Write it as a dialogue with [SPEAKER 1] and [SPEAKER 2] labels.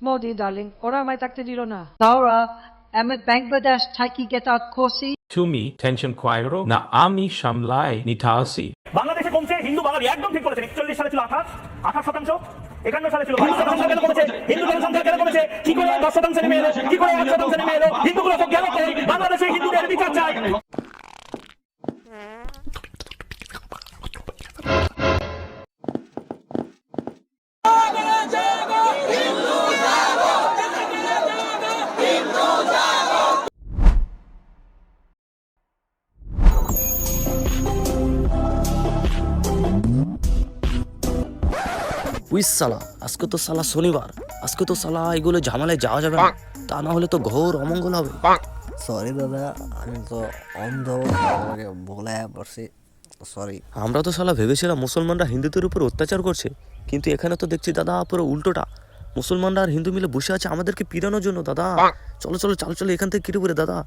[SPEAKER 1] Modi, darling, ওরা আমায় থাকতে দিল না।
[SPEAKER 2] Laura, mit Bangladesh taiki getat kosi.
[SPEAKER 3] তুমি টেনশন কয়রো না, আমি সামলাই নিতাছি।
[SPEAKER 4] বাংলাদেশে কমছে হিন্দু বাঙালি একদম ঠিক বলেছেন। 41 সালে ছিল 28%, 51 সালে ছিল 22% কেন কমেছে? হিন্দু জনসংখ্যা কেন কমেছে? কি করে 10% নেমে এলো? কি করে 1% নেমে এলো? হিন্দুগুলো সব গেল কই? বাংলাদেশে হিন্দুদের বিচার চাই।
[SPEAKER 5] উই সালা, আজকে তো সালা শনিবার, আজকে তো সালা এগুলো ঝামেলায় যাওয়া যাবে না, তা না হলে তো ঘোর অমঙ্গল হবে।
[SPEAKER 6] সরি দাদা, আমি তো অন্ধ, আমাকে ভুলে পড়ছি, সরি।
[SPEAKER 5] আমরা তো সালা ভেবেছিলাম মুসলমানরা হিন্দুদের উপর অত্যাচার করছে, কিন্তু এখানে তো দেখছি দাদা পুরো উল্টোটা, মুসলমানরা আর হিন্দু মিলে বসে আছে আমাদেরকে পিরানোর জন্য। দাদা চলো চলো চাল চলো এখান থেকে কেটে পড়ে দাদা।